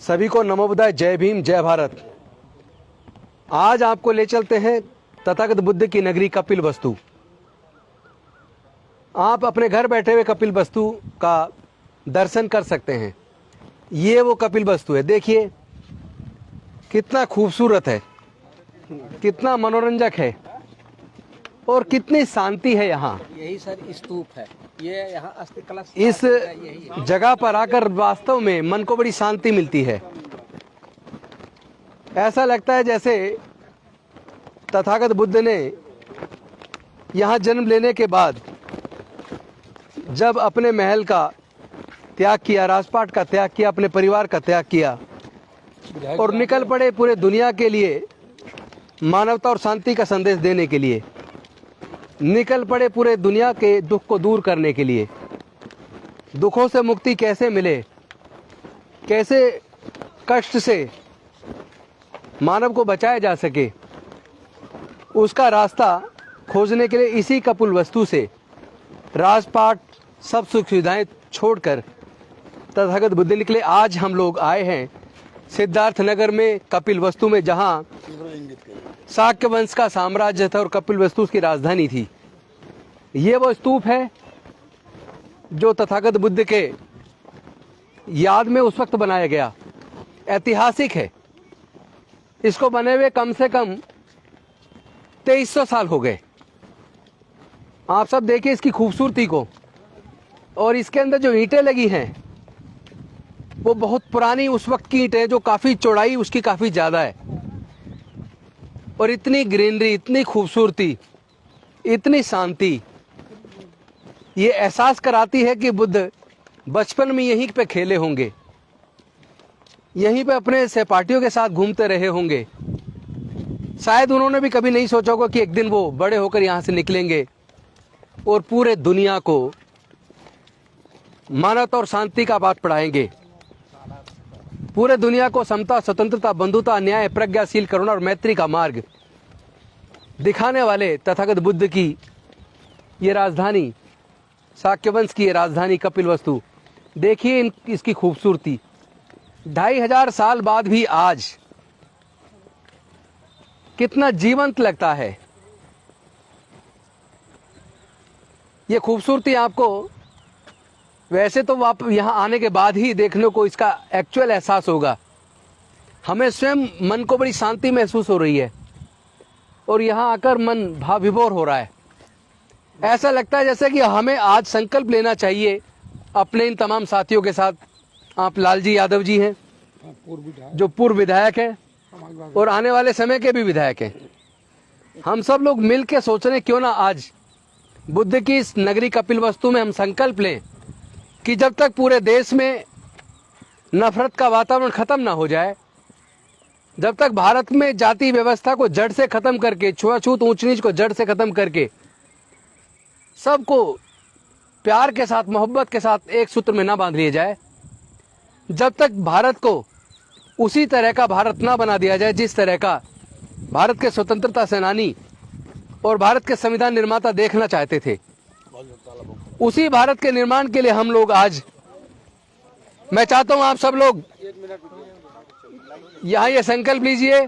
सभी को नमो बुद्धाय, जय भीम, जय भारत। आज आपको ले चलते हैं तथागत बुद्ध की नगरी कपिलवस्तु। आप अपने घर बैठे हुए कपिलवस्तु का दर्शन कर सकते हैं। ये वो कपिलवस्तु है, देखिए कितना खूबसूरत है, कितना मनोरंजक है और कितनी शांति है यहाँ। यही सर स्तूप है, ये यहाँ अस्थि कलश। इस जगह पर आकर वास्तव में मन को बड़ी शांति मिलती है। ऐसा लगता है जैसे तथागत बुद्ध ने यहाँ जन्म लेने के बाद जब अपने महल का त्याग किया, राजपाट का त्याग किया, अपने परिवार का त्याग किया और निकल पड़े पूरे दुनिया के लिए मानवता और शांति का संदेश देने के लिए, निकल पड़े पूरे दुनिया के दुख को दूर करने के लिए। दुखों से मुक्ति कैसे मिले, कैसे कष्ट से मानव को बचाया जा सके, उसका रास्ता खोजने के लिए इसी कपिलवस्तु से राजपाट सब सुख सुविधाएं छोड़कर तथागत बुद्ध निकले। आज हम लोग आए हैं सिद्धार्थ नगर में कपिलवस्तु में, जहां शाक्य वंश का साम्राज्य था और कपिलवस्तु उसकी राजधानी थी। ये वो स्तूप है जो तथागत बुद्ध के याद में उस वक्त बनाया गया, ऐतिहासिक है। इसको बने हुए कम से कम 2300 साल हो गए। आप सब देखिए इसकी खूबसूरती को, और इसके अंदर जो ईंटें लगी हैं वो बहुत पुरानी उस वक्त की ईंटें, जो काफी चौड़ाई उसकी काफी ज्यादा है, और इतनी ग्रीनरी, इतनी खूबसूरती, इतनी शांति, ये एहसास कराती है कि बुद्ध बचपन में यहीं पे खेले होंगे, यहीं पे अपने सहपाठियों के साथ घूमते रहे होंगे। शायद उन्होंने भी कभी नहीं सोचा होगा कि एक दिन वो बड़े होकर यहाँ से निकलेंगे और पूरे दुनिया को मानवता और शांति का पाठ पढ़ाएंगे, पूरे दुनिया को समता, स्वतंत्रता, बंधुता, न्याय, प्रज्ञाशील, करुणा और मैत्री का मार्ग दिखाने वाले तथागत बुद्ध की ये राजधानी, शाक्यवंश की ये राजधानी कपिलवस्तु, देखिए इसकी खूबसूरती। 2500 साल बाद भी आज कितना जीवंत लगता है। ये खूबसूरती आपको वैसे तो आप यहाँ आने के बाद ही देखने को इसका एक्चुअल एहसास होगा। हमें स्वयं मन को बड़ी शांति महसूस हो रही है और यहाँ आकर मन भाव विभोर हो रहा है। ऐसा लगता है जैसे कि हमें आज संकल्प लेना चाहिए अपने इन तमाम साथियों के साथ। आप लालजी यादव जी हैं जो पूर्व विधायक हैं और आने वाले समय के भी विधायक हैं। हम सब लोग मिल के सोच रहे हैं क्यों ना आज बुद्ध की इस नगरी कपिलवस्तु में हम संकल्प लें कि जब तक पूरे देश में नफरत का वातावरण खत्म ना हो जाए, जब तक भारत में जाति व्यवस्था को जड़ से खत्म करके, छुआछूत, ऊंच नीच को जड़ से खत्म करके सबको प्यार के साथ, मोहब्बत के साथ एक सूत्र में ना बांध लिया जाए, जब तक भारत को उसी तरह का भारत ना बना दिया जाए जिस तरह का भारत के स्वतंत्रता सेनानी और भारत के संविधान निर्माता देखना चाहते थे, उसी भारत के निर्माण के लिए हम लोग आज, मैं चाहता हूं आप सब लोग यहाँ ये संकल्प लीजिए,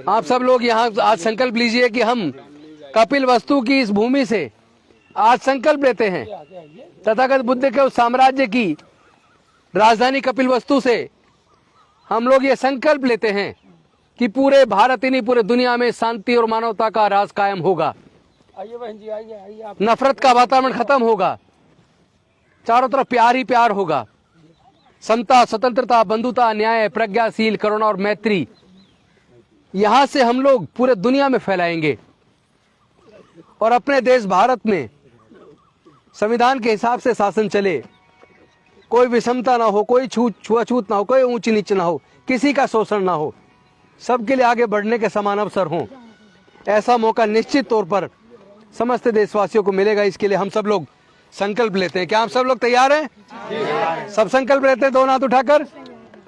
आप सब लोग यहाँ आज संकल्प लीजिए कि हम कपिलवस्तु की इस भूमि से आज संकल्प लेते हैं, तथागत बुद्ध के उस साम्राज्य की राजधानी कपिलवस्तु से हम लोग ये संकल्प लेते हैं कि पूरे भारत ही नहीं, पूरे दुनिया में शांति और मानवता का राज कायम होगा। आइए बहन जी, आइए आप। नफरत का वातावरण खत्म होगा, चारों तरफ प्यार ही प्यार होगा। समता, स्वतंत्रता, बंधुता, न्याय, प्रज्ञाशील, करुणा और मैत्री, यहां से हम लोग पूरे दुनिया में फैलाएंगे और अपने देश भारत में संविधान के हिसाब से शासन चले, कोई विषमता ना हो, कोई छुआछूत ना हो, कोई ऊंच नीच ना हो, किसी का शोषण ना हो, सबके लिए आगे बढ़ने के समान अवसर हों। ऐसा मौका निश्चित तौर पर समस्त देशवासियों को मिलेगा। इसके लिए हम सब लोग संकल्प लेते हैं। क्या हम सब लोग तैयार हैं? सब संकल्प लेते हैं, दोनों हाथ उठाकर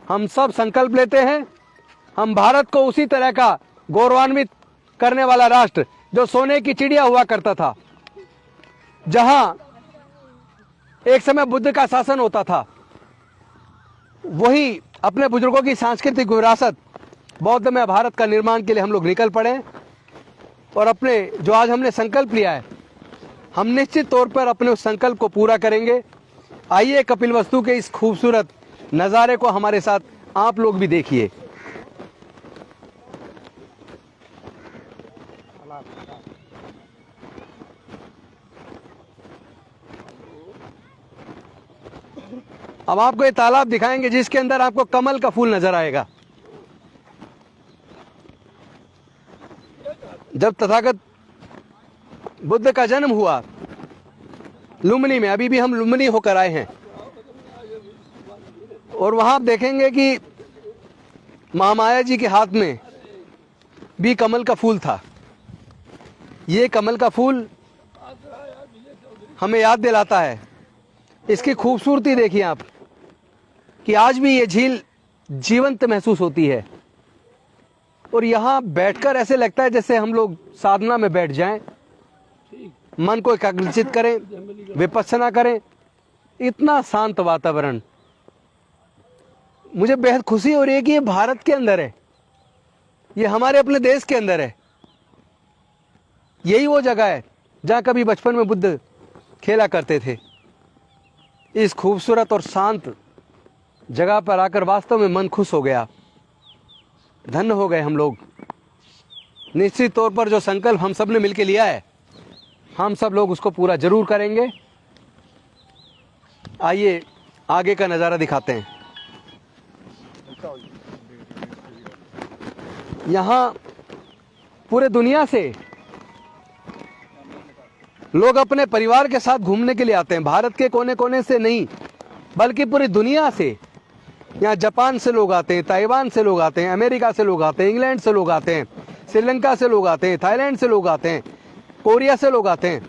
हम सब संकल्प लेते हैं। हम भारत को उसी तरह का गौरवान्वित करने वाला राष्ट्र, जो सोने की चिड़िया हुआ करता था, जहां एक समय बुद्ध का शासन होता था, वही अपने बुजुर्गों की सांस्कृतिक विरासत बौद्ध में भारत का निर्माण के लिए हम लोग निकल पड़े और अपने जो आज हमने संकल्प लिया है, हम निश्चित तौर पर अपने उस संकल्प को पूरा करेंगे। आइए कपिलवस्तु के इस खूबसूरत नज़ारे को हमारे साथ आप लोग भी देखिए। अब आपको ये तालाब दिखाएंगे जिसके अंदर आपको कमल का फूल नजर आएगा। जब तथागत बुद्ध का जन्म हुआ लुम्बिनी में, अभी भी हम लुम्बिनी होकर आए हैं, और वहां आप देखेंगे कि महामाया जी के हाथ में भी कमल का फूल था। ये कमल का फूल हमें याद दिलाता है, इसकी खूबसूरती देखिए आप, कि आज भी ये झील जीवंत महसूस होती है। और यहाँ बैठकर ऐसे लगता है जैसे हम लोग साधना में बैठ जाएं, मन को एकाग्रचित करें, विपස්සना करें। इतना शांत वातावरण, मुझे बेहद खुशी हो रही है कि ये भारत के अंदर है, ये हमारे अपने देश के अंदर है। यही वो जगह है जहाँ कभी बचपन में बुद्ध खेला करते थे। इस खूबसूरत और शांत जगह पर आकर वास्तव में मन खुश हो गया, धन्य हो गए हम लोग। निश्चित तौर पर जो संकल्प हम सब ने मिलकर लिया है, हम सब लोग उसको पूरा जरूर करेंगे। आइए आगे का नज़ारा दिखाते हैं। यहाँ पूरे दुनिया से लोग अपने परिवार के साथ घूमने के लिए आते हैं। भारत के कोने कोने से नहीं, बल्कि पूरी दुनिया से। यहाँ जापान से लोग आते हैं, ताइवान से लोग आते हैं, अमेरिका से लोग आते हैं, इंग्लैंड से लोग आते हैं, श्रीलंका से लोग आते हैं, थाईलैंड से लोग आते हैं, कोरिया से लोग आते हैं।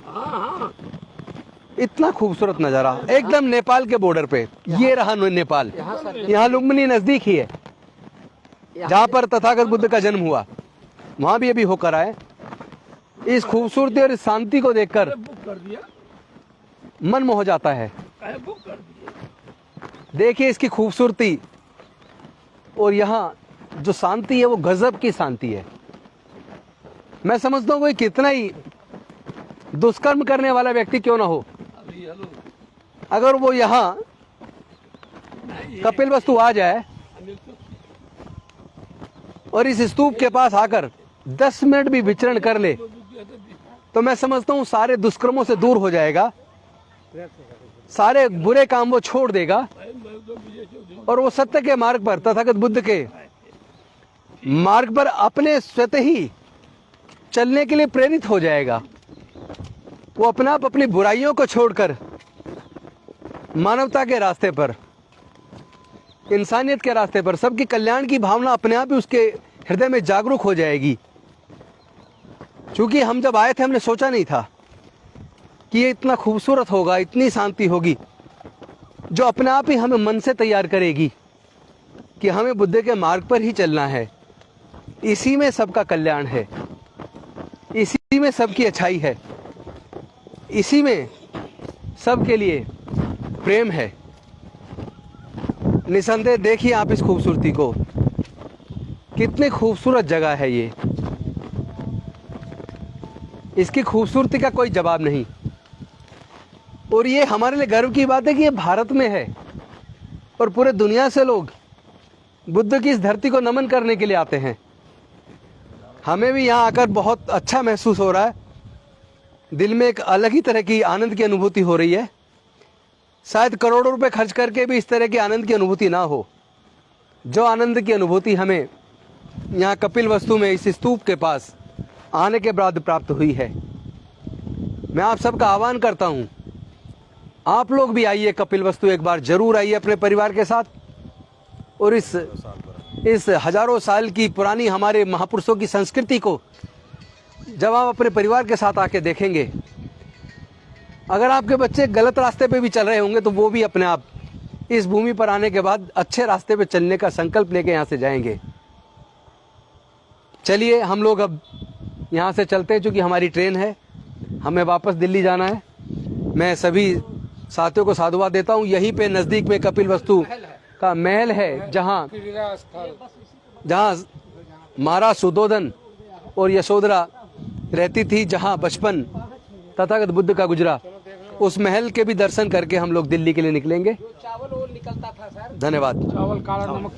इतना खूबसूरत नज़ारा, एकदम नेपाल के बॉर्डर पे। ये रहा नेपाल, यहाँ लुम्बिनी नज़दीक ही है, जहाँ पर तथागत बुद्ध का जन्म हुआ। वहाँ भी अभी होकर आए। इस खूबसूरती और इस शांति को देखकर मन मोह जाता है। देखिए इसकी खूबसूरती, और यहाँ जो शांति है वो गजब की शांति है। मैं समझता हूँ कोई कितना ही दुष्कर्म करने वाला व्यक्ति क्यों ना हो, अगर वो यहाँ कपिलवस्तु आ जाए और इस स्तूप के पास आकर 10 मिनट भी विचरण कर ले, तो मैं समझता हूँ सारे दुष्कर्मों से दूर हो जाएगा, सारे बुरे काम वो छोड़ देगा और वो सत्य के मार्ग पर, तथागत बुद्ध के मार्ग पर अपने स्वतः ही चलने के लिए प्रेरित हो जाएगा। वो अपने आप अपनी बुराइयों को छोड़कर मानवता के रास्ते पर, इंसानियत के रास्ते पर, सबकी कल्याण की भावना अपने आप ही उसके हृदय में जागरूक हो जाएगी। क्योंकि हम जब आए थे हमने सोचा नहीं था कि ये इतना खूबसूरत होगा, इतनी शांति होगी, जो अपने आप ही हमें मन से तैयार करेगी कि हमें बुद्ध के मार्ग पर ही चलना है। इसी में सबका कल्याण है, इसी में सबकी अच्छाई है, इसी में सबके लिए प्रेम है। निसंदेह देखिए आप इस खूबसूरती को, कितनी खूबसूरत जगह है ये। इसकी खूबसूरती का कोई जवाब नहीं। और ये हमारे लिए गर्व की बात है कि ये भारत में है और पूरे दुनिया से लोग बुद्ध की इस धरती को नमन करने के लिए आते हैं। हमें भी यहाँ आकर बहुत अच्छा महसूस हो रहा है। दिल में एक अलग ही तरह की आनंद की अनुभूति हो रही है। शायद करोड़ों रुपए खर्च करके भी इस तरह की आनंद की अनुभूति ना हो, जो आनंद की अनुभूति हमें यहाँ कपिलवस्तु में इस स्तूप के पास आने के बाद प्राप्त हुई है। मैं आप सबका आह्वान करता हूँ, आप लोग भी आइए कपिलवस्तु, एक बार जरूर आइए अपने परिवार के साथ। और इस हजारों साल की पुरानी हमारे महापुरुषों की संस्कृति को जब आप अपने परिवार के साथ आके देखेंगे, अगर आपके बच्चे गलत रास्ते पे भी चल रहे होंगे तो वो भी अपने आप इस भूमि पर आने के बाद अच्छे रास्ते पे चलने का संकल्प लेके यहाँ से जाएंगे। चलिए हम लोग अब यहाँ से चलते हैं, क्योंकि हमारी ट्रेन है, हमें वापस दिल्ली जाना है। मैं सभी साथियों को साधुवाद देता हूँ। यहीं पे नज़दीक में कपिलवस्तु का महल है, जहाँ क्रीड़ा स्थल जहाँ महाराज सुधोधन और यशोधरा रहती थी, जहाँ बचपन तथागत बुद्ध का गुजरा, उस महल के भी दर्शन करके हम लोग दिल्ली के लिए निकलेंगे। चावल वो निकलता था सर, धन्यवाद। चावल काला नमक